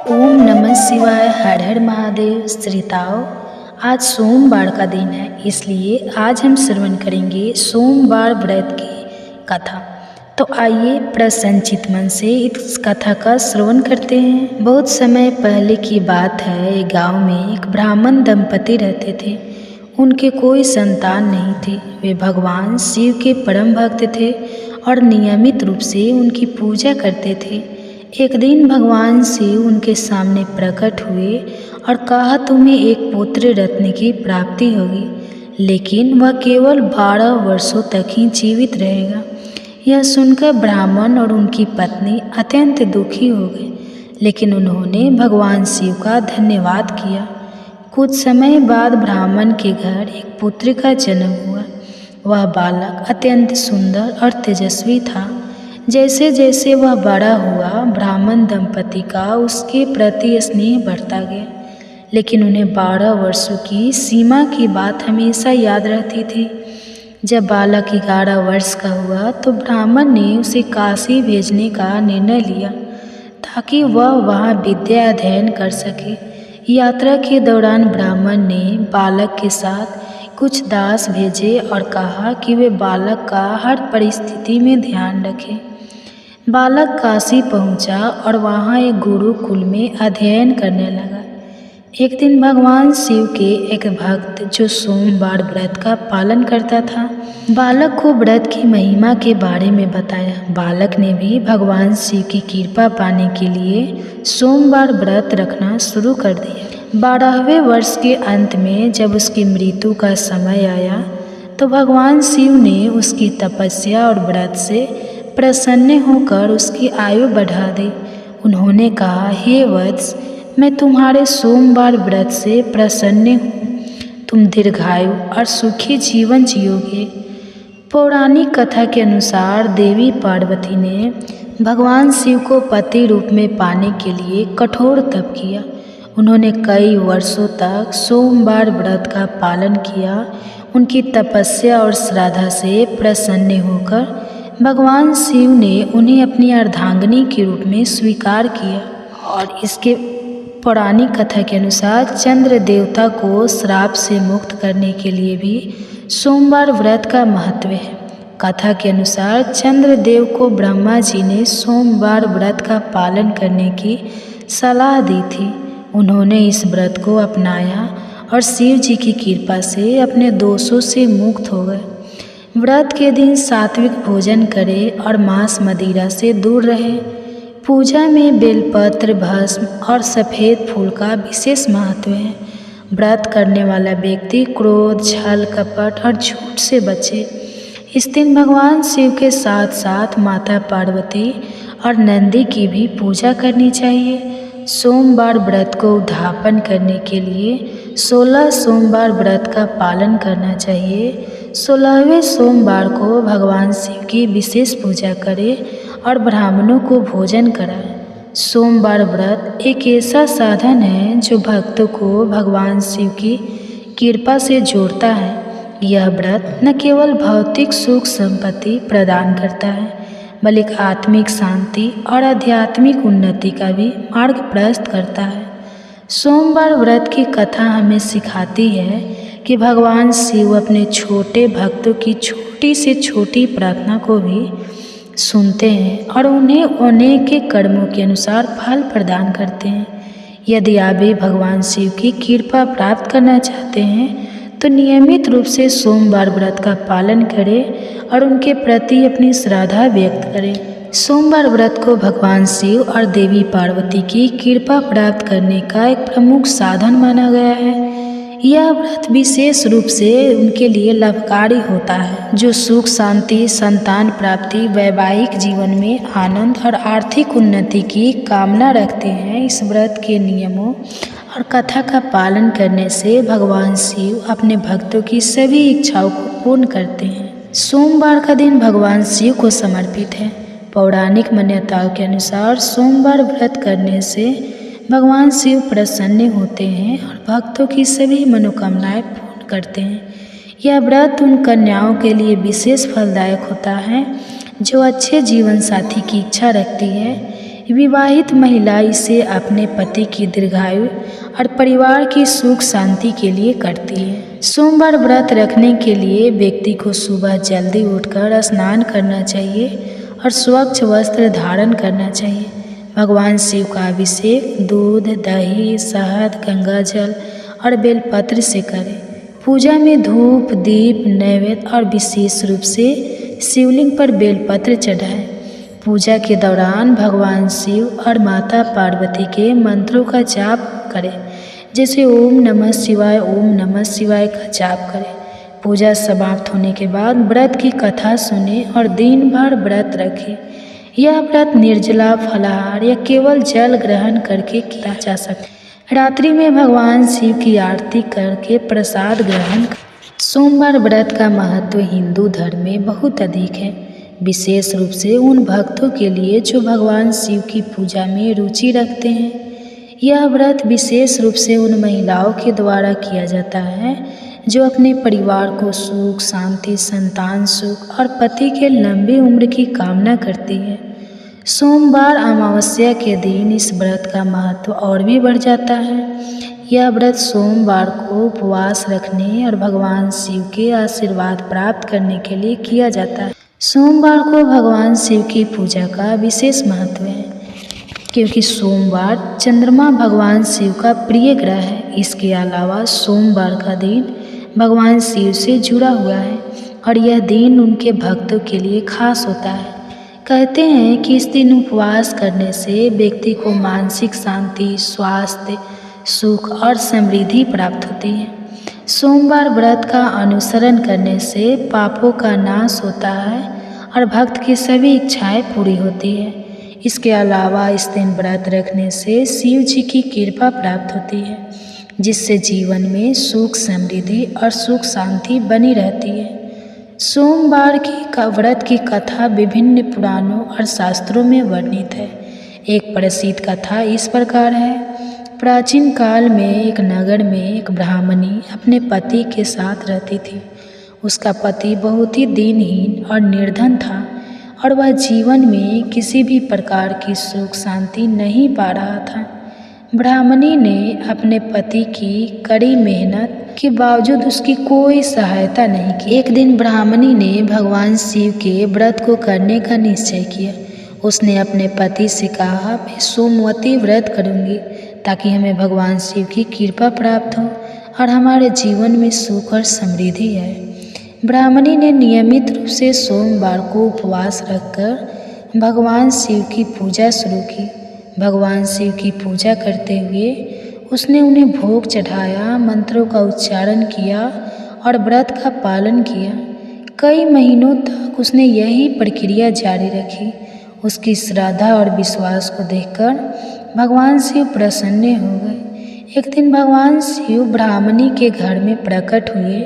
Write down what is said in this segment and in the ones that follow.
ओम नमः शिवाय। हर हर महादेव। श्रीताओ, आज सोमवार का दिन है, इसलिए आज हम श्रवण करेंगे सोमवार व्रत की कथा। तो आइए प्रसन्नचित मन से इस कथा का श्रवण करते हैं। बहुत समय पहले की बात है, एक गांव में एक ब्राह्मण दंपति रहते थे। उनके कोई संतान नहीं थे। वे भगवान शिव के परम भक्त थे और नियमित रूप से उनकी पूजा करते थे। एक दिन भगवान शिव उनके सामने प्रकट हुए और कहा, तुम्हें एक पुत्र रत्न की प्राप्ति होगी, लेकिन वह केवल 12 वर्षों तक ही जीवित रहेगा। यह सुनकर ब्राह्मण और उनकी पत्नी अत्यंत दुखी हो गए, लेकिन उन्होंने भगवान शिव का धन्यवाद किया। कुछ समय बाद ब्राह्मण के घर एक पुत्र का जन्म हुआ। वह बालक अत्यंत सुंदर और तेजस्वी था। जैसे जैसे वह बड़ा हुआ, ब्राह्मण दंपति का उसके प्रति स्नेह बढ़ता गया, लेकिन उन्हें 12 वर्षों की सीमा की बात हमेशा याद रहती थी। जब बालक 11 वर्ष का हुआ तो ब्राह्मण ने उसे काशी भेजने का निर्णय लिया, ताकि वह वहाँ विद्या अध्ययन कर सके। यात्रा के दौरान ब्राह्मण ने बालक के साथ कुछ दास भेजे और कहा कि वे बालक का हर परिस्थिति में ध्यान रखें। बालक काशी पहुंचा और वहां एक गुरुकुल में अध्ययन करने लगा। एक दिन भगवान शिव के एक भक्त, जो सोमवार व्रत का पालन करता था, बालक को व्रत की महिमा के बारे में बताया। बालक ने भी भगवान शिव की कृपा पाने के लिए सोमवार व्रत रखना शुरू कर दिया। 12वें वर्ष के अंत में जब उसकी मृत्यु का समय आया तो भगवान शिव ने उसकी तपस्या और व्रत से प्रसन्न होकर उसकी आयु बढ़ा दी। उन्होंने कहा, हे वत्स, मैं तुम्हारे सोमवार व्रत से प्रसन्न हूँ। तुम दीर्घायु और सुखी जीवन जियोगे। पौराणिक कथा के अनुसार देवी पार्वती ने भगवान शिव को पति रूप में पाने के लिए कठोर तप किया। उन्होंने कई वर्षों तक सोमवार व्रत का पालन किया। उनकी तपस्या और श्रद्धा से प्रसन्न होकर भगवान शिव ने उन्हें अपनी अर्धांगिनी के रूप में स्वीकार किया। और इसके पौराणिक कथा के अनुसार चंद्र देवता को श्राप से मुक्त करने के लिए भी सोमवार व्रत का महत्व है। कथा के अनुसार चंद्रदेव को ब्रह्मा जी ने सोमवार व्रत का पालन करने की सलाह दी थी। उन्होंने इस व्रत को अपनाया और शिव जी की कृपा से अपने दोषों से मुक्त हो गए। व्रत के दिन सात्विक भोजन करें और मांस मदिरा से दूर रहें। पूजा में बेलपत्र, भस्म और सफ़ेद फूल का विशेष महत्व है। व्रत करने वाला व्यक्ति क्रोध, छल, कपट और झूठ से बचे। इस दिन भगवान शिव के साथ साथ माता पार्वती और नंदी की भी पूजा करनी चाहिए। सोमवार व्रत को उद्यापन करने के लिए 16 सोमवार व्रत का पालन करना चाहिए। 16वें सोमवार को भगवान शिव की विशेष पूजा करें और ब्राह्मणों को भोजन कराएं। सोमवार व्रत एक ऐसा साधन है जो भक्तों को भगवान शिव की कृपा से जोड़ता है। यह व्रत न केवल भौतिक सुख संपत्ति प्रदान करता है, बल्कि आत्मिक शांति और आध्यात्मिक उन्नति का भी मार्ग प्रशस्त करता है। सोमवार व्रत की कथा हमें सिखाती है कि भगवान शिव अपने छोटे भक्तों की छोटी से छोटी प्रार्थना को भी सुनते हैं और उन्हें उन्हें के कर्मों के अनुसार फल प्रदान करते हैं। यदि आप भी भगवान शिव की कृपा प्राप्त करना चाहते हैं तो नियमित रूप से सोमवार व्रत का पालन करें और उनके प्रति अपनी श्रद्धा व्यक्त करें। सोमवार व्रत को भगवान शिव और देवी पार्वती की कृपा प्राप्त करने का एक प्रमुख साधन माना गया है। यह व्रत विशेष रूप से उनके लिए लाभकारी होता है जो सुख, शांति, संतान प्राप्ति, वैवाहिक जीवन में आनंद और आर्थिक उन्नति की कामना रखते हैं। इस व्रत के नियमों और कथा का पालन करने से भगवान शिव अपने भक्तों की सभी इच्छाओं को पूर्ण करते हैं। सोमवार का दिन भगवान शिव को समर्पित है। पौराणिक मान्यताओं के अनुसार सोमवार व्रत करने से भगवान शिव प्रसन्न होते हैं और भक्तों की सभी मनोकामनाएं पूर्ण करते हैं। यह व्रत उन कन्याओं के लिए विशेष फलदायक होता है जो अच्छे जीवन साथी की इच्छा रखती है। विवाहित महिला इसे अपने पति की दीर्घायु और परिवार की सुख शांति के लिए करती है। सोमवार व्रत रखने के लिए व्यक्ति को सुबह जल्दी उठकर स्नान करना चाहिए और स्वच्छ वस्त्र धारण करना चाहिए। भगवान शिव का अभिषेक दूध, दही, शहद, गंगा जल और बेलपत्र से करें। पूजा में धूप, दीप, नैवेद्य और विशेष रूप से शिवलिंग पर बेलपत्र चढ़ाएं। पूजा के दौरान भगवान शिव और माता पार्वती के मंत्रों का जाप करें, जैसे ओम नमः शिवाय, ओम नमः शिवाय का जाप करें। पूजा समाप्त होने के बाद व्रत की कथा सुने और दिन भर व्रत रखें। यह व्रत निर्जला, फलाहार या केवल जल ग्रहण करके किया जा सकता है। रात्रि में भगवान शिव की आरती करके प्रसाद ग्रहण। सोमवार व्रत का महत्व हिंदू धर्म में बहुत अधिक है, विशेष रूप से उन भक्तों के लिए जो भगवान शिव की पूजा में रुचि रखते हैं। यह व्रत विशेष रूप से उन महिलाओं के द्वारा किया जाता है जो अपने परिवार को सुख, शांति, संतान सुख और पति के लंबी उम्र की कामना करती है। सोमवार अमावस्या के दिन इस व्रत का महत्व और भी बढ़ जाता है। यह व्रत सोमवार को उपवास रखने और भगवान शिव के आशीर्वाद प्राप्त करने के लिए किया जाता है। सोमवार को भगवान शिव की पूजा का विशेष महत्व है, क्योंकि सोमवार चंद्रमा भगवान शिव का प्रिय ग्रह है। इसके अलावा सोमवार का दिन भगवान शिव से जुड़ा हुआ है और यह दिन उनके भक्तों के लिए खास होता है। कहते हैं कि इस दिन उपवास करने से व्यक्ति को मानसिक शांति, स्वास्थ्य, सुख और समृद्धि प्राप्त होती है। सोमवार व्रत का अनुसरण करने से पापों का नाश होता है और भक्त की सभी इच्छाएं पूरी होती है। इसके अलावा इस दिन व्रत रखने से शिव जी की कृपा प्राप्त होती है, जिससे जीवन में सुख, समृद्धि और सुख शांति बनी रहती है। सोमवार की व्रत की कथा विभिन्न पुराणों और शास्त्रों में वर्णित है। एक प्रसिद्ध कथा इस प्रकार है। प्राचीन काल में एक नगर में एक ब्राह्मणी अपने पति के साथ रहती थी। उसका पति बहुत ही दीनहीन और निर्धन था और वह जीवन में किसी भी प्रकार की सुख शांति नहीं पा रहा था। ब्राह्मणी ने अपने पति की कड़ी मेहनत के बावजूद उसकी कोई सहायता नहीं की। एक दिन ब्राह्मणी ने भगवान शिव के व्रत को करने का निश्चय किया। उसने अपने पति से कहा, मैं सोमवती व्रत करूंगी ताकि हमें भगवान शिव की कृपा प्राप्त हो और हमारे जीवन में सुख और समृद्धि आए। ब्राह्मणी ने नियमित रूप से सोमवार को उपवास रखकर भगवान शिव की पूजा शुरू की। भगवान शिव की पूजा करते हुए उसने उन्हें भोग चढ़ाया, मंत्रों का उच्चारण किया और व्रत का पालन किया। कई महीनों तक उसने यही प्रक्रिया जारी रखी। उसकी श्रद्धा और विश्वास को देखकर भगवान शिव प्रसन्न हो गए। एक दिन भगवान शिव ब्राह्मणी के घर में प्रकट हुए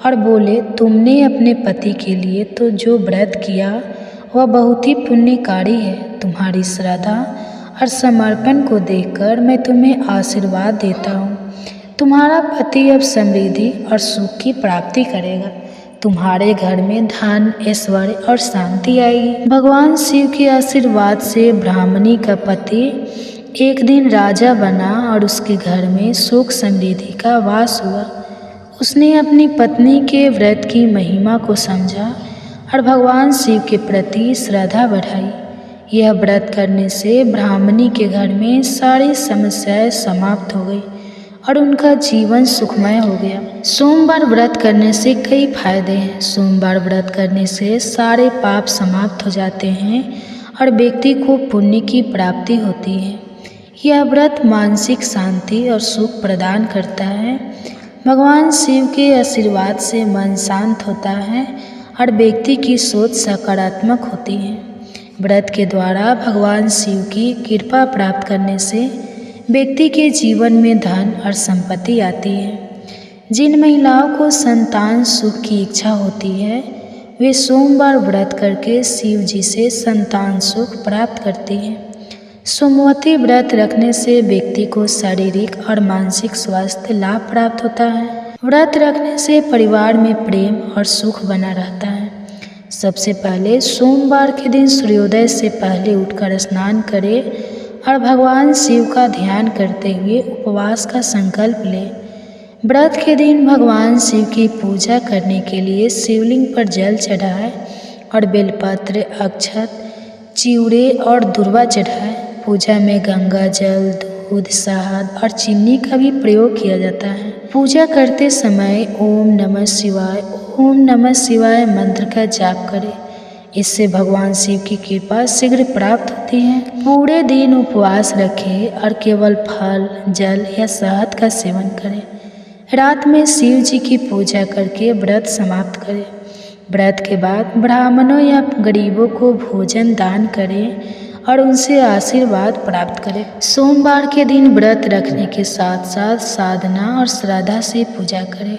और बोले, तुमने अपने पति के लिए तो जो व्रत किया वह बहुत ही पुण्यकारी है। तुम्हारी श्रद्धा और समर्पण को देखकर मैं तुम्हें आशीर्वाद देता हूँ। तुम्हारा पति अब समृद्धि और सुख की प्राप्ति करेगा। तुम्हारे घर में धन, ऐश्वर्य और शांति आएगी। भगवान शिव के आशीर्वाद से ब्राह्मणी का पति एक दिन राजा बना और उसके घर में सुख समृद्धि का वास हुआ। उसने अपनी पत्नी के व्रत की महिमा को समझा और भगवान शिव के प्रति श्रद्धा बढ़ाई। यह व्रत करने से ब्राह्मणी के घर में सारी समस्याएं समाप्त हो गई और उनका जीवन सुखमय हो गया। सोमवार व्रत करने से कई फायदे हैं। सोमवार व्रत करने से सारे पाप समाप्त हो जाते हैं और व्यक्ति को पुण्य की प्राप्ति होती है। यह व्रत मानसिक शांति और सुख प्रदान करता है। भगवान शिव के आशीर्वाद से मन शांत होता है और व्यक्ति की सोच सकारात्मक होती है। व्रत के द्वारा भगवान शिव की कृपा प्राप्त करने से व्यक्ति के जीवन में धन और संपत्ति आती है। जिन महिलाओं को संतान सुख की इच्छा होती है वे सोमवार व्रत करके शिव जी से संतान सुख प्राप्त करती हैं। सोमवती व्रत रखने से व्यक्ति को शारीरिक और मानसिक स्वास्थ्य लाभ प्राप्त होता है। व्रत रखने से परिवार में प्रेम और सुख बना रहता है। सबसे पहले सोमवार के दिन सूर्योदय से पहले उठकर स्नान करें और भगवान शिव का ध्यान करते हुए उपवास का संकल्प लें। व्रत के दिन भगवान शिव की पूजा करने के लिए शिवलिंग पर जल चढ़ाएं और बेलपत्र, अक्षत, चिवड़े और दूर्वा चढ़ाएं। पूजा में गंगा जल, दूध, शहद और चीनी का भी प्रयोग किया जाता है। पूजा करते समय ओम नमः शिवाय मंत्र का जाप करें। इससे भगवान शिव की कृपा शीघ्र प्राप्त होती है। पूरे दिन उपवास रखें और केवल फल, जल या शहद का सेवन करें। रात में शिव जी की पूजा करके व्रत समाप्त करें। व्रत के बाद ब्राह्मणों या गरीबों को भोजन दान करें और उनसे आशीर्वाद प्राप्त करें। सोमवार के दिन व्रत रखने के साथ साथ साधना और श्रद्धा से पूजा करें।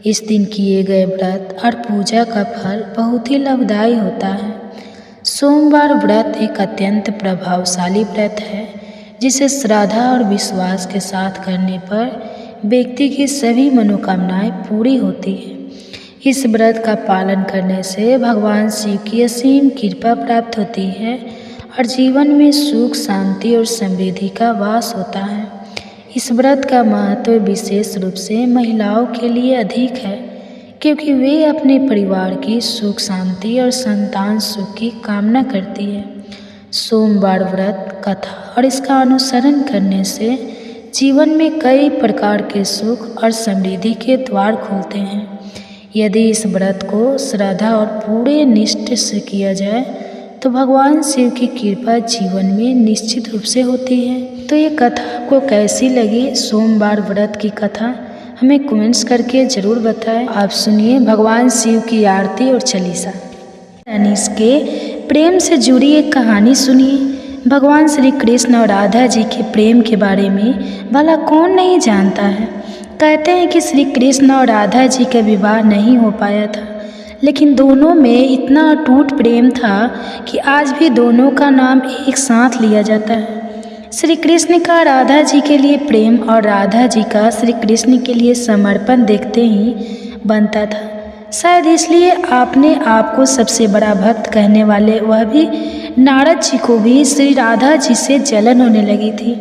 इस दिन किए गए व्रत और पूजा का फल बहुत ही लाभदायी होता है। सोमवार व्रत एक अत्यंत प्रभावशाली व्रत है जिसे श्रद्धा और विश्वास के साथ करने पर व्यक्ति की सभी मनोकामनाएं पूरी होती हैं। इस व्रत का पालन करने से भगवान शिव की असीम कृपा प्राप्त होती है और जीवन में सुख, शांति और समृद्धि का वास होता है। इस व्रत का महत्व विशेष रूप से महिलाओं के लिए अधिक है क्योंकि वे अपने परिवार की सुख, शांति और संतान सुख की कामना करती है। सोमवार व्रत कथा और इसका अनुसरण करने से जीवन में कई प्रकार के सुख और समृद्धि के द्वार खुलते हैं। यदि इस व्रत को श्रद्धा और पूरे निष्ठा से किया जाए तो भगवान शिव की कृपा जीवन में निश्चित रूप से होती है। तो ये कथा आपको कैसी लगी? सोमवार व्रत की कथा हमें कमेंट्स करके ज़रूर बताएं। आप सुनिए भगवान शिव की आरती और चालीसा। अनीस के प्रेम से जुड़ी एक कहानी सुनिए। भगवान श्री कृष्ण और राधा जी के प्रेम के बारे में भला कौन नहीं जानता है। कहते हैं कि श्री कृष्ण और राधा जी का विवाह नहीं हो पाया था, लेकिन दोनों में इतना अटूट प्रेम था कि आज भी दोनों का नाम एक साथ लिया जाता है। श्री कृष्ण का राधा जी के लिए प्रेम और राधा जी का श्री कृष्ण के लिए समर्पण देखते ही बनता था। शायद इसलिए आपने आप को सबसे बड़ा भक्त कहने वाले वह भी नारद जी को भी श्री राधा जी से जलन होने लगी थी।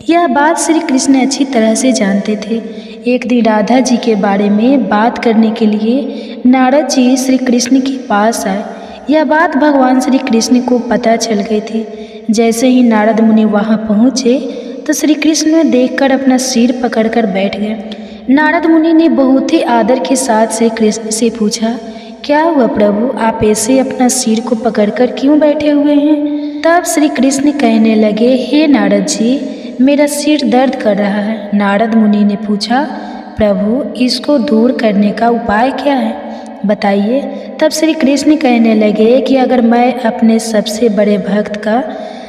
यह बात श्री कृष्ण अच्छी तरह से जानते थे। एक दिन राधा जी के बारे में बात करने के लिए नारद जी श्री कृष्ण के पास आए। यह बात भगवान श्री कृष्ण को पता चल गई थी। जैसे ही नारद मुनि वहां पहुँचे तो श्री कृष्ण देखकर अपना सिर पकड़कर बैठ गए। नारद मुनि ने बहुत ही आदर के साथ श्री कृष्ण से पूछा, क्या हुआ प्रभु, आप ऐसे अपना सिर को पकड़कर क्यों बैठे हुए हैं? तब श्री कृष्ण कहने लगे, हे नारद जी, मेरा सिर दर्द कर रहा है। नारद मुनि ने पूछा, प्रभु इसको दूर करने का उपाय क्या है, बताइए। तब श्री कृष्ण कहने लगे कि अगर मैं अपने सबसे बड़े भक्त का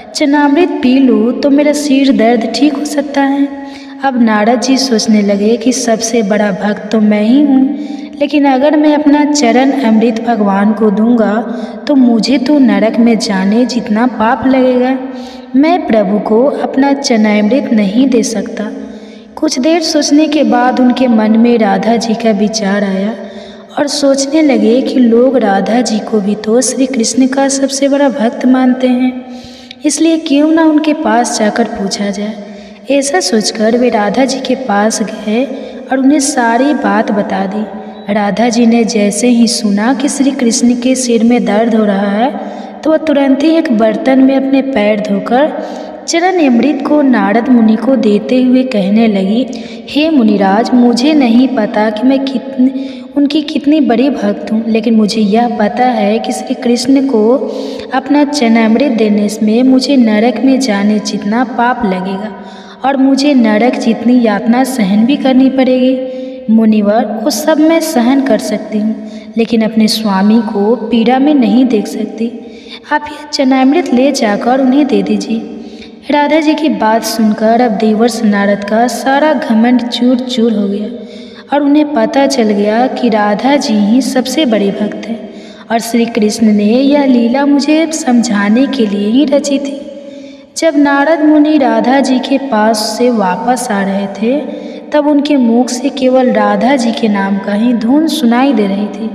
चरणामृत पी लूँ तो मेरा सिर दर्द ठीक हो सकता है। अब नारद जी सोचने लगे कि सबसे बड़ा भक्त तो मैं ही हूँ, लेकिन अगर मैं अपना चरण अमृत भगवान को दूंगा तो मुझे तो नरक में जाने जितना पाप लगेगा। मैं प्रभु को अपना चरणामृत नहीं दे सकता। कुछ देर सोचने के बाद उनके मन में राधा जी का विचार आया और सोचने लगे कि लोग राधा जी को भी तो श्री कृष्ण का सबसे बड़ा भक्त मानते हैं, इसलिए क्यों ना उनके पास जाकर पूछा जाए। ऐसा सोचकर वे राधा जी के पास गए और उन्हें सारी बात बता दी। राधा जी ने जैसे ही सुना कि श्री कृष्ण के सिर में दर्द हो रहा है तो वह तुरंत ही एक बर्तन में अपने पैर धोकर चरण अमृत को नारद मुनि को देते हुए कहने लगी, हे मुनिराज, मुझे नहीं पता कि मैं उनकी कितनी बड़ी भक्त हूँ, लेकिन मुझे यह पता है कि श्री कृष्ण को अपना चरणामृत देने में मुझे नरक में जाने जितना पाप लगेगा और मुझे नरक जितनी यातना सहन भी करनी पड़ेगी। मुनिवर, वो सब मैं सहन कर सकती हूँ, लेकिन अपने स्वामी को पीड़ा में नहीं देख सकती। आप यह चरणामृत ले जाकर उन्हें दे दीजिए। राधा जी की बात सुनकर अब देवर्षि नारद का सारा घमंड चूर चूर हो गया और उन्हें पता चल गया कि राधा जी ही सबसे बड़े भक्त हैं और श्री कृष्ण ने यह लीला मुझे समझाने के लिए ही रची थी। जब नारद मुनि राधा जी के पास से वापस आ रहे थे तब उनके मुख से केवल राधा जी के नाम का ही धुन सुनाई दे रही थी।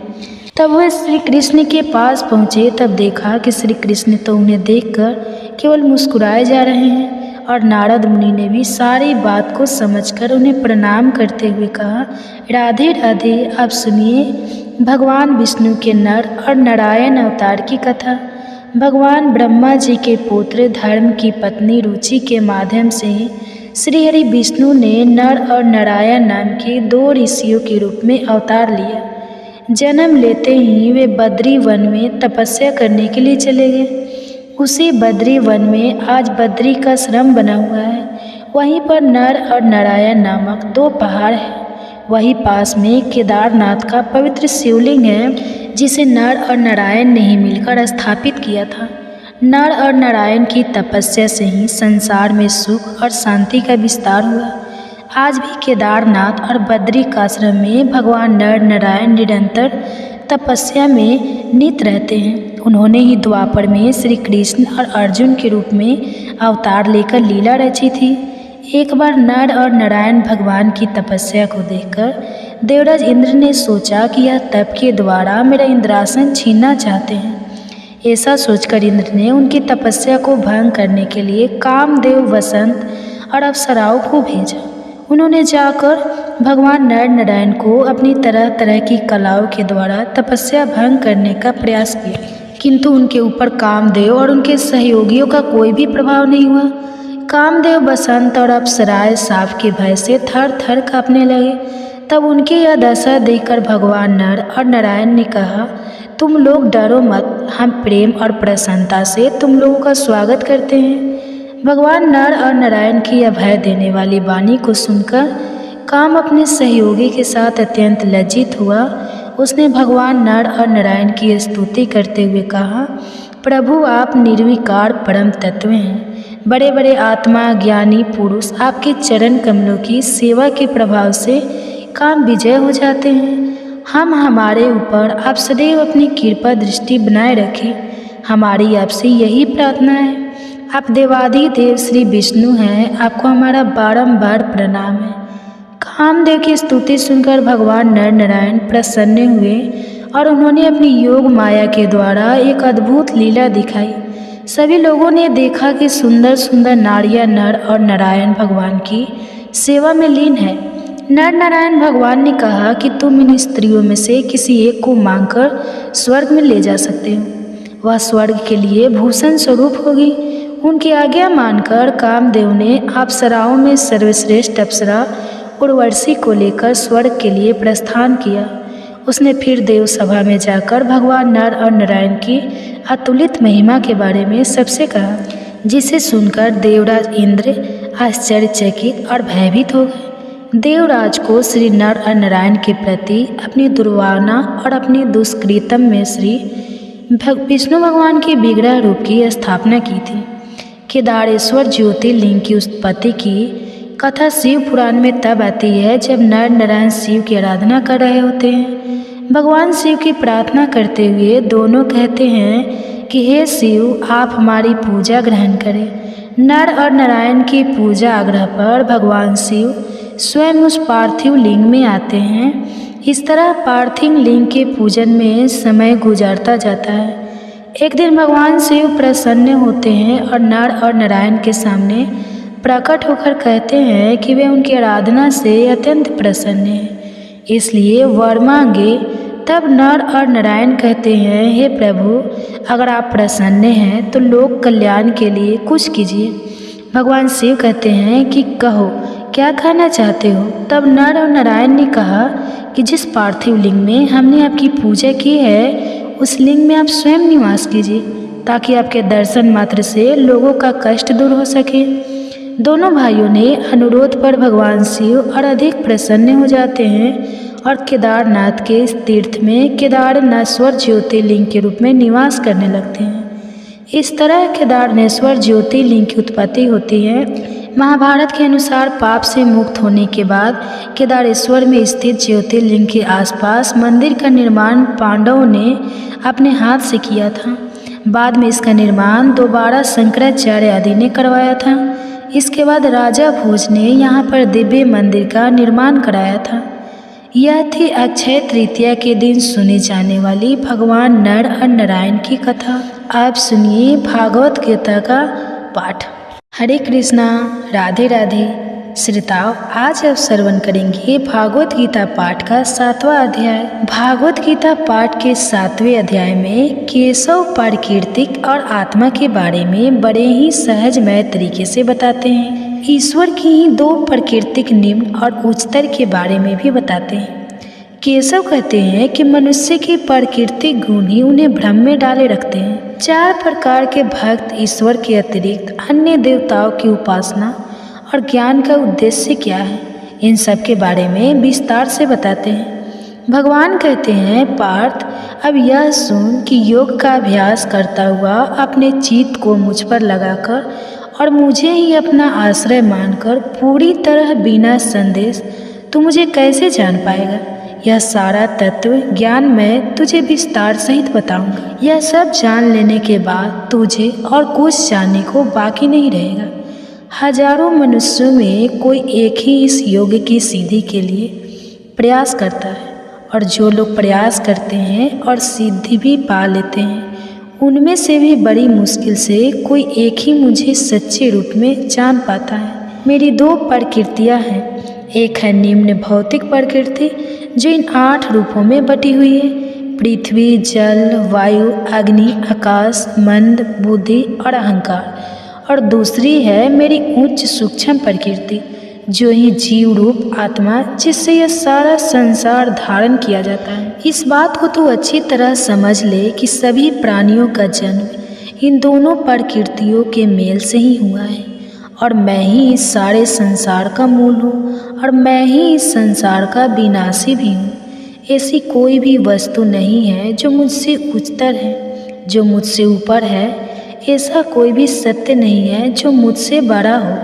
तब वह श्री कृष्ण के पास पहुँचे। तब देखा कि श्री कृष्ण तो उन्हें देखकर केवल मुस्कुराए जा रहे हैं और नारद मुनि ने भी सारी बात को समझकर उन्हें प्रणाम करते हुए कहा, राधे राधे। आप सुनिए भगवान विष्णु के नर और नारायण अवतार की कथा। भगवान ब्रह्मा जी के पुत्र धर्म की पत्नी रुचि के माध्यम से श्री हरि विष्णु ने नर और नारायण नाम के 2 ऋषियों के रूप में अवतार लिया। जन्म लेते ही वे बद्री वन में तपस्या करने के लिए चले गए। उसी बद्री वन में आज बद्री का आश्रम बना हुआ है। वहीं पर नर और नारायण नामक 2 पहाड़ हैं। वहीं पास में केदारनाथ का पवित्र शिवलिंग है, जिसे नर और नारायण ने ही मिलकर स्थापित किया था। नर और नारायण की तपस्या से ही संसार में सुख और शांति का विस्तार हुआ। आज भी केदारनाथ और बद्रिकाश्रम में भगवान नर नारायण निरंतर तपस्या में नित रहते हैं। उन्होंने ही द्वापर में श्री कृष्ण और अर्जुन के रूप में अवतार लेकर लीला रची थी। एक बार नर और नारायण भगवान की तपस्या को देखकर देवराज इंद्र ने सोचा कि यह तप के द्वारा मेरा इंद्रासन छीनना चाहते हैं। ऐसा सोचकर इंद्र ने उनकी तपस्या को भंग करने के लिए कामदेव, वसंत और अप्सराओं को भेजा। उन्होंने जाकर भगवान नर नारायण को अपनी तरह तरह की कलाओं के द्वारा तपस्या भंग करने का प्रयास किया, किंतु उनके ऊपर कामदेव और उनके सहयोगियों का कोई भी प्रभाव नहीं हुआ। कामदेव, बसंत और अप्सराएं सांप के भय से थर थर कांपने लगे। तब उनकी यह दशा देखकर भगवान नर और नारायण ने कहा, तुम लोग डरो मत, हम प्रेम और प्रसन्नता से तुम लोगों का स्वागत करते हैं। भगवान नर और नारायण की अभय देने वाली वाणी को सुनकर काम अपने सहयोगी के साथ अत्यंत लज्जित हुआ। उसने भगवान नर और नारायण की स्तुति करते हुए कहा, प्रभु आप निर्विकार परम तत्व हैं। बड़े बड़े आत्मा ज्ञानी पुरुष आपके चरण कमलों की सेवा के प्रभाव से काम विजय हो जाते हैं। हम हमारे ऊपर आप सदैव अपनी कृपा दृष्टि बनाए रखें, हमारी आपसे यही प्रार्थना है। आप देवाधिदेव श्री विष्णु हैं, आपको हमारा बारंबार प्रणाम है। कामदेव की स्तुति सुनकर भगवान नर नारायण प्रसन्न हुए और उन्होंने अपनी योग माया के द्वारा एक अद्भुत लीला दिखाई। सभी लोगों ने देखा कि सुंदर सुंदर नारियां नर और नारायण भगवान की सेवा में लीन है। नर नारायण भगवान ने कहा कि तुम इन स्त्रियों में से किसी एक को मांगकर स्वर्ग में ले जा सकते हो, वह स्वर्ग के लिए भूषण स्वरूप होगी। उनकी आज्ञा मानकर कामदेव ने अप्सराओं में सर्वश्रेष्ठ अप्सरा उर्वशी को लेकर स्वर्ग के लिए प्रस्थान किया। उसने फिर देव सभा में जाकर भगवान नर और नारायण की अतुलित महिमा के बारे में सबसे कहा, जिसे सुनकर देवराज इंद्र आश्चर्यचकित और भयभीत हो गए। देवराज को श्री नर और नारायण के प्रति अपनी दुर्भावना और अपनी दुष्कृतम में श्री विष्णु भगवान के विग्रह रूप की स्थापना की थी। केदारेश्वर ज्योतिर्लिंग की उत्पत्ति की कथा शिव पुराण में तब आती है जब नर नारायण शिव की आराधना कर रहे होते हैं। भगवान शिव की प्रार्थना करते हुए दोनों कहते हैं कि हे शिव, आप हमारी पूजा ग्रहण करें। नर और नारायण की पूजा आग्रह पर भगवान शिव स्वयं उस पार्थिव लिंग में आते हैं। इस तरह पार्थिव लिंग के पूजन में समय गुजरता जाता है। एक दिन भगवान शिव प्रसन्न होते हैं और नर और नारायण के सामने प्रकट होकर कहते हैं कि वे उनकी आराधना से अत्यंत प्रसन्न हैं, इसलिए वर मांगे। तब नर और नारायण कहते हैं, हे प्रभु, अगर आप प्रसन्न हैं तो लोक कल्याण के लिए कुछ कीजिए। भगवान शिव कहते हैं कि कहो, क्या कहना चाहते हो। तब नर और नारायण ने कहा कि जिस पार्थिव लिंग में हमने आपकी पूजा की है, उस लिंग में आप स्वयं निवास कीजिए, ताकि आपके दर्शन मात्र से लोगों का कष्ट दूर हो सके। दोनों भाइयों ने अनुरोध पर भगवान शिव और अधिक प्रसन्न हो जाते हैं और केदारनाथ के इस तीर्थ में केदारनाथेश्वर ज्योतिर्लिंग के रूप में निवास करने लगते हैं। इस तरह केदारनाथेश्वर ज्योतिर्लिंग की उत्पत्ति होती है। महाभारत के अनुसार पाप से मुक्त होने के बाद केदारेश्वर में स्थित ज्योतिर्लिंग के आसपास मंदिर का निर्माण पांडवों ने अपने हाथ से किया था। बाद में इसका निर्माण दोबारा शंकराचार्य आदि ने करवाया था। इसके बाद राजा भोज ने यहाँ पर दिव्य मंदिर का निर्माण कराया था। यह थी अक्षय तृतीया के दिन सुनी जाने वाली भगवान नर और नारायण की कथा। आप सुनिए भागवत गीता का पाठ। हरे कृष्णा, राधे राधे। श्रोताओं, आज आप श्रवण करेंगे भागवत गीता पाठ का 7वां अध्याय। भागवत गीता पाठ के 7वें अध्याय में केशव प्राकृतिक और आत्मा के बारे में बड़े ही सहजमय तरीके से बताते हैं। ईश्वर की ही 2 प्राकृतिक निम्न और उच्चतर के बारे में भी बताते हैं। केशव कहते हैं कि मनुष्य के प्राकृतिक गुण ही उन्हें भ्रम में डाले रखते हैं। 4 प्रकार के भक्त ईश्वर के अतिरिक्त अन्य देवताओं की उपासना और ज्ञान का उद्देश्य क्या है, इन सब के बारे में विस्तार से बताते हैं। भगवान कहते हैं, पार्थ, अब यह सुन कि योग का अभ्यास करता हुआ अपने चित्त को मुझ पर लगाकर और मुझे ही अपना आश्रय मानकर पूरी तरह बिना संदेश तू मुझे कैसे जान पाएगा। यह सारा तत्व ज्ञान मैं तुझे विस्तार सहित बताऊंगा। यह सब जान लेने के बाद तुझे और कुछ जानने को बाकी नहीं रहेगा। हजारों मनुष्यों में कोई एक ही इस योग की सिद्धि के लिए प्रयास करता है, और जो लोग प्रयास करते हैं और सिद्धि भी पा लेते हैं, उनमें से भी बड़ी मुश्किल से कोई एक ही मुझे सच्चे रूप में जान पाता है। मेरी 2 प्रकृतियाँ हैं। एक है निम्न भौतिक प्रकृति जो इन 8 रूपों में बटी हुई है, पृथ्वी, जल, वायु, अग्नि, आकाश, मंद, बुद्धि और अहंकार। और दूसरी है मेरी उच्च सूक्ष्म प्रकृति जो ही जीव रूप आत्मा, जिससे यह सारा संसार धारण किया जाता है। इस बात को तो अच्छी तरह समझ ले कि सभी प्राणियों का जन्म इन दोनों प्रकृतियों के मेल से ही हुआ है, और मैं ही इस सारे संसार का मूल हूँ, और मैं ही इस संसार का विनाशी भी हूँ। ऐसी कोई भी वस्तु नहीं है जो मुझसे उच्चतर है, जो मुझसे ऊपर है। ऐसा कोई भी सत्य नहीं है जो मुझसे बड़ा हो।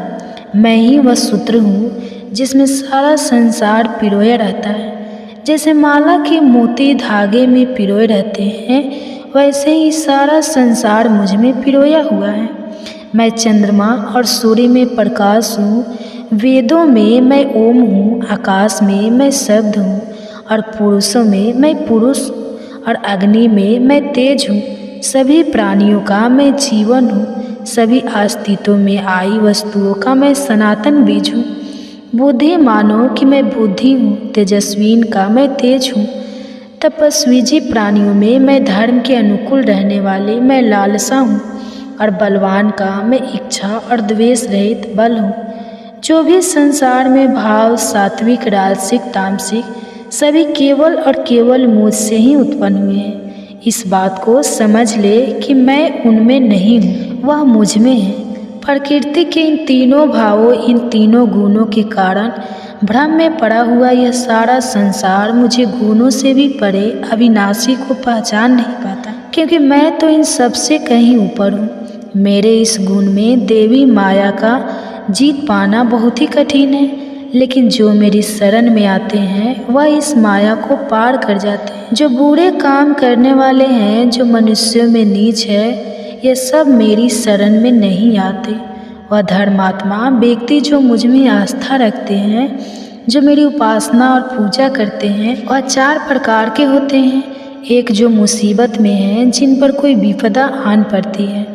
मैं ही वह सूत्र हूँ जिसमें सारा संसार पिरोया रहता है। जैसे माला के मोती धागे में पिरोए रहते हैं, वैसे ही सारा संसार मुझ में पिरोया हुआ है। मैं चंद्रमा और सूर्य में प्रकाश हूँ, वेदों में मैं ओम हूँ, आकाश में मैं शब्द हूँ, और पुरुषों में मैं पुरुष, और अग्नि में मैं तेज हूँ। सभी प्राणियों का मैं जीवन हूँ, सभी अस्तित्व में आई वस्तुओं का मैं सनातन बीज हूँ। बुद्धि मानो कि मैं बुद्धि हूँ, तेजस्वीन का मैं तेज हूँ। तपस्वी प्राणियों में मैं धर्म के अनुकूल रहने वाले मैं लालसा हूँ, और बलवान का मैं इच्छा और द्वेष रहित बल हूँ। जो भी संसार में भाव सात्विक, राजसिक, तामसिक सभी केवल और केवल मुझसे ही उत्पन्न हुए हैं। इस बात को समझ ले कि मैं उनमें नहीं हूँ, वह मुझ में है। प्रकृति के इन तीनों भावों, इन तीनों गुणों के कारण भ्रम में पड़ा हुआ यह सारा संसार मुझे गुणों से भी परे अविनाशी को पहचान नहीं पाता, क्योंकि मैं तो इन सबसे कहीं ऊपर हूँ। मेरे इस गुण में देवी माया का जीत पाना बहुत ही कठिन है, लेकिन जो मेरी शरण में आते हैं वह इस माया को पार कर जाते हैं। जो बुरे काम करने वाले हैं, जो मनुष्यों में नीच है, ये सब मेरी शरण में नहीं आते। वह धर्मात्मा व्यक्ति जो मुझ में आस्था रखते हैं, जो मेरी उपासना और पूजा करते हैं, वह 4 प्रकार के होते हैं। एक जो मुसीबत में हैं, जिन पर कोई विपदा आन पड़ती है।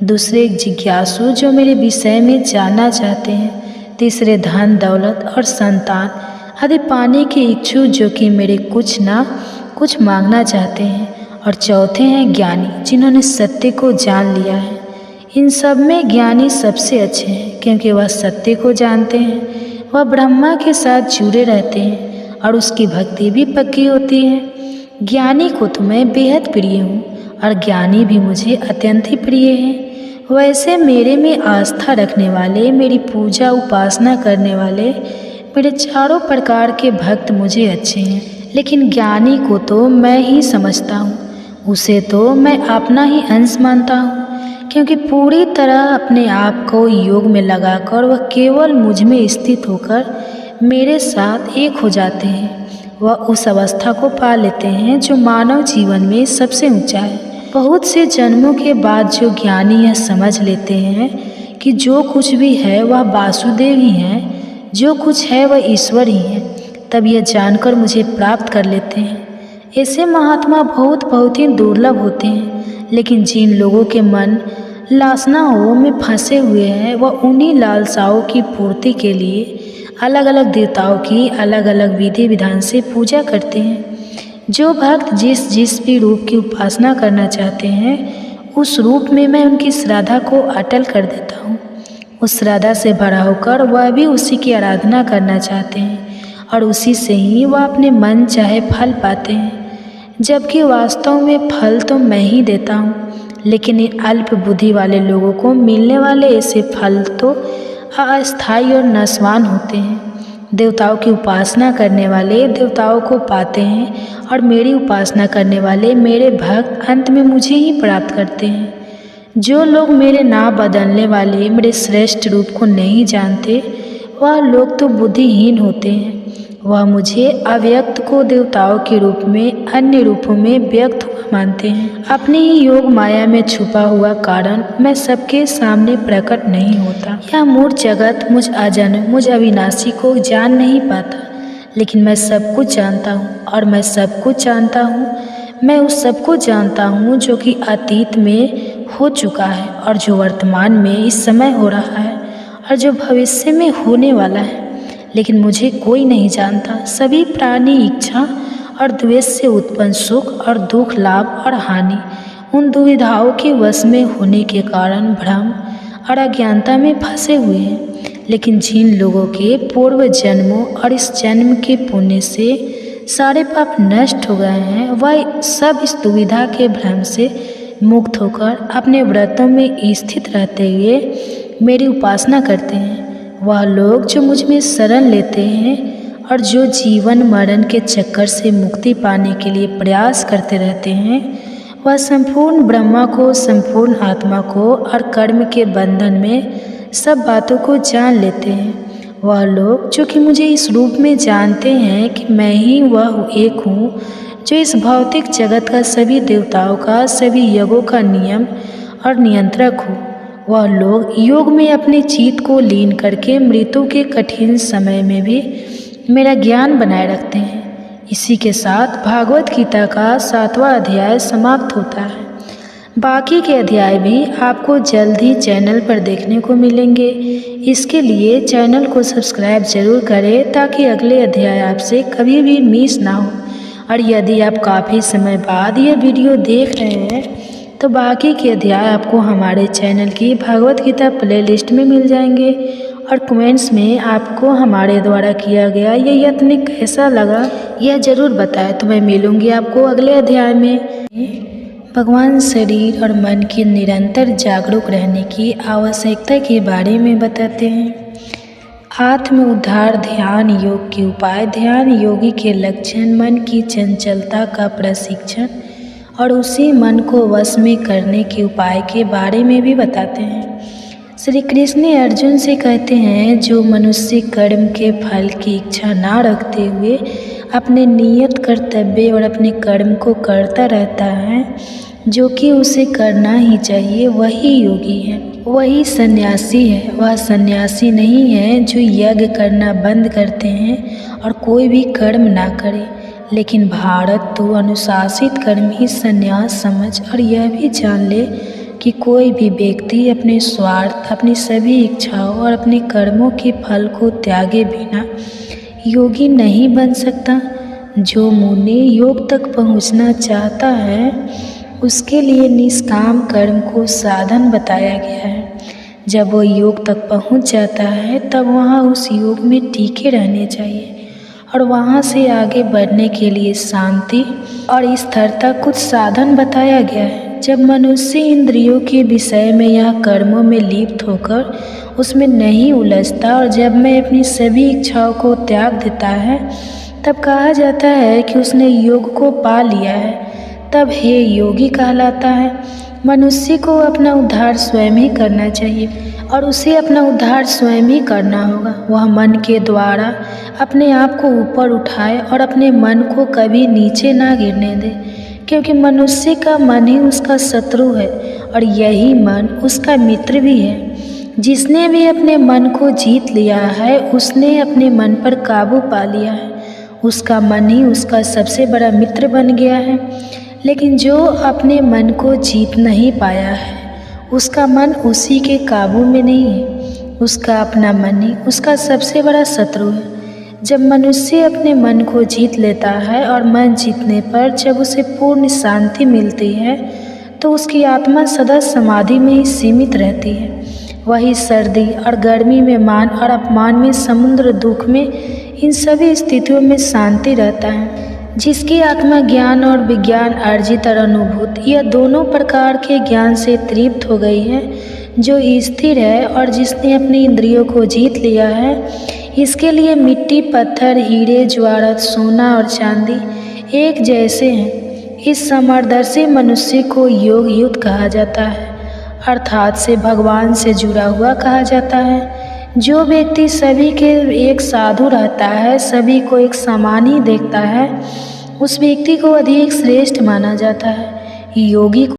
दूसरे एक जिज्ञासु जो मेरे विषय में जानना चाहते हैं। तीसरे धन दौलत और संतान आदि पाने के इच्छुक जो कि मेरे कुछ ना कुछ मांगना चाहते हैं। और चौथे हैं ज्ञानी, जिन्होंने सत्य को जान लिया है। इन सब में ज्ञानी सबसे अच्छे हैं, क्योंकि वह सत्य को जानते हैं। वह ब्रह्मा के साथ जुड़े रहते हैं और उसकी भक्ति भी पक्की होती है। ज्ञानी को तो मैं बेहद प्रिय हूँ, और ज्ञानी भी मुझे अत्यंत ही प्रिय है। वैसे मेरे में आस्था रखने वाले, मेरी पूजा उपासना करने वाले, मेरे 4 प्रकार के भक्त मुझे अच्छे हैं। लेकिन ज्ञानी को तो मैं ही समझता हूँ, उसे तो मैं अपना ही अंश मानता हूँ, क्योंकि पूरी तरह अपने आप को योग में लगाकर वह केवल मुझ में स्थित होकर मेरे साथ एक हो जाते हैं। वह उस अवस्था को पा लेते हैं जो मानव जीवन में सबसे ऊंचा है। बहुत से जन्मों के बाद जो ज्ञानी यह समझ लेते हैं कि जो कुछ भी है वह वासुदेव ही है, जो कुछ है वह ईश्वर ही है, तब यह जानकर मुझे प्राप्त कर लेते हैं। ऐसे महात्मा बहुत ही दुर्लभ होते हैं, लेकिन जिन लोगों के मन लालसाओं में फंसे हुए हैं वह उन्हीं लालसाओं की पूर्ति के लिए अलग अलग देवताओं की अलग अलग विधि विधान से पूजा करते हैं। जो भक्त जिस भी रूप की उपासना करना चाहते हैं उस रूप में मैं उनकी श्रद्धा को अटल कर देता हूँ। उस श्रद्धा से भरा होकर वह भी उसी की आराधना करना चाहते हैं और उसी से ही वह अपने मन चाहे फल पाते हैं, जबकि वास्तव में फल तो मैं ही देता हूँ। लेकिन इन अल्प बुद्धि वाले लोगों को मिलने वाले ऐसे फल तो अस्थायी और नश्वान होते हैं। देवताओं की उपासना करने वाले देवताओं को पाते हैं और मेरी उपासना करने वाले मेरे भक्त अंत में मुझे ही प्राप्त करते हैं। जो लोग मेरे नाम बदलने वाले मेरे श्रेष्ठ रूप को नहीं जानते वह लोग तो बुद्धिहीन होते हैं। वह मुझे अव्यक्त को देवताओं के रूप में अन्य रूपों में व्यक्त हुआ मानते हैं। अपने ही योग माया में छुपा हुआ कारण मैं सबके सामने प्रकट नहीं होता। यह मूढ़ जगत मुझ अजन्म मुझ अविनाशी को जान नहीं पाता, लेकिन मैं सब कुछ जानता हूँ और मैं सब कुछ जानता हूँ। मैं उस सब को जानता हूँ जो कि अतीत में हो चुका है और जो वर्तमान में इस समय हो रहा है और जो भविष्य में होने वाला है, लेकिन मुझे कोई नहीं जानता। सभी प्राणी इच्छा और द्वेष से उत्पन्न सुख और दुख, लाभ और हानि, उन दुविधाओं के वश में होने के कारण भ्रम और अज्ञानता में फंसे हुए हैं। लेकिन जिन लोगों के पूर्व जन्मों और इस जन्म के पुण्य से सारे पाप नष्ट हो गए हैं, वह सब इस दुविधा के भ्रम से मुक्त होकर अपने व्रतों में स्थित रहते हुए मेरी उपासना करते हैं। वह लोग जो मुझ में शरण लेते हैं और जो जीवन मरण के चक्कर से मुक्ति पाने के लिए प्रयास करते रहते हैं, वह संपूर्ण ब्रह्मा को, संपूर्ण आत्मा को और कर्म के बंधन में सब बातों को जान लेते हैं। वह लोग जो कि मुझे इस रूप में जानते हैं कि मैं ही वह एक हूँ जो इस भौतिक जगत का, सभी देवताओं का, सभी यज्ञों का नियम और नियंत्रक हूँ। वह लोग योग में अपने चित्त को लीन करके मृत्यु के कठिन समय में भी मेरा ज्ञान बनाए रखते हैं। इसी के साथ भागवत गीता का 7वां अध्याय समाप्त होता है। बाकी के अध्याय भी आपको जल्द ही चैनल पर देखने को मिलेंगे। इसके लिए चैनल को सब्सक्राइब जरूर करें ताकि अगले अध्याय आपसे कभी भी मिस ना हो। और यदि आप काफ़ी समय बाद यह वीडियो देख रहे हैं तो बाकी के अध्याय आपको हमारे चैनल की भागवत गीता प्लेलिस्ट में मिल जाएंगे। और कमेंट्स में आपको हमारे द्वारा किया गया यह यत्न कैसा लगा यह ज़रूर बताएं। तो मैं मिलूँगी आपको अगले अध्याय में। भगवान शरीर और मन के निरंतर जागरूक रहने की आवश्यकता के बारे में बताते हैं। आत्म उद्धार ध्यान योग के उपाय, ध्यान योगी के लक्षण, मन की चंचलता का प्रशिक्षण और उसी मन को वश में करने के उपाय के बारे में भी बताते हैं। श्री कृष्ण अर्जुन से कहते हैं, जो मनुष्य कर्म के फल की इच्छा ना रखते हुए अपने नियत कर्तव्य और अपने कर्म को करता रहता है, जो कि उसे करना ही चाहिए, वही योगी है, वही सन्यासी है। वह सन्यासी नहीं है जो यज्ञ करना बंद करते हैं और कोई भी कर्म ना करे। लेकिन भारत तो अनुशासित कर्म ही संन्यास समझ और यह भी जान ले कि कोई भी व्यक्ति अपने स्वार्थ, अपनी सभी इच्छाओं और अपने कर्मों के फल को त्यागे बिना योगी नहीं बन सकता। जो मुनि योग तक पहुंचना चाहता है उसके लिए निष्काम कर्म को साधन बताया गया है। जब वो योग तक पहुंच जाता है तब वहाँ उस योग में टिके रहने चाहिए और वहाँ से आगे बढ़ने के लिए शांति और स्थिरता कुछ साधन बताया गया है। जब मनुष्य इंद्रियों के विषय में या कर्मों में लिप्त होकर उसमें नहीं उलझता और जब मैं अपनी सभी इच्छाओं को त्याग देता है तब कहा जाता है कि उसने योग को पा लिया है, तब हे योगी कहलाता है। मनुष्य को अपना उद्धार स्वयं ही करना चाहिए और उसे अपना उद्धार स्वयं ही करना होगा। वह मन के द्वारा अपने आप को ऊपर उठाए और अपने मन को कभी नीचे ना गिरने दे, क्योंकि मनुष्य का मन ही उसका शत्रु है और यही मन उसका मित्र भी है। जिसने भी अपने मन को जीत लिया है उसने अपने मन पर काबू पा लिया है उसका मन ही उसका सबसे बड़ा मित्र बन गया है। लेकिन जो अपने मन को जीत नहीं पाया है, उसका मन उसी के काबू में नहीं है। उसका अपना मन ही उसका सबसे बड़ा शत्रु है। जब मनुष्य अपने मन को जीत लेता है और मन जीतने पर जब उसे पूर्ण शांति मिलती है, तो उसकी आत्मा सदा समाधि में ही सीमित रहती है। वही सर्दी और गर्मी में, मान और अपमान में, समुद्र दुख में, इन सभी स्थितियों में शांति रहता है। जिसकी आत्मा ज्ञान और विज्ञान अर्जित और अनुभूत, यह दोनों प्रकार के ज्ञान से तृप्त हो गई है, जो स्थिर है और जिसने अपनी इंद्रियों को जीत लिया है, इसके लिए मिट्टी, पत्थर, हीरे, ज्वारत, सोना और चांदी एक जैसे हैं। इस समदर्शी मनुष्य को योग युक्त कहा जाता है, अर्थात से भगवान से जुड़ा हुआ कहा जाता है। जो व्यक्ति सभी के एक साधु रहता है, सभी को एक समान ही देखता है, उस व्यक्ति को अधिक श्रेष्ठ माना जाता है। योगी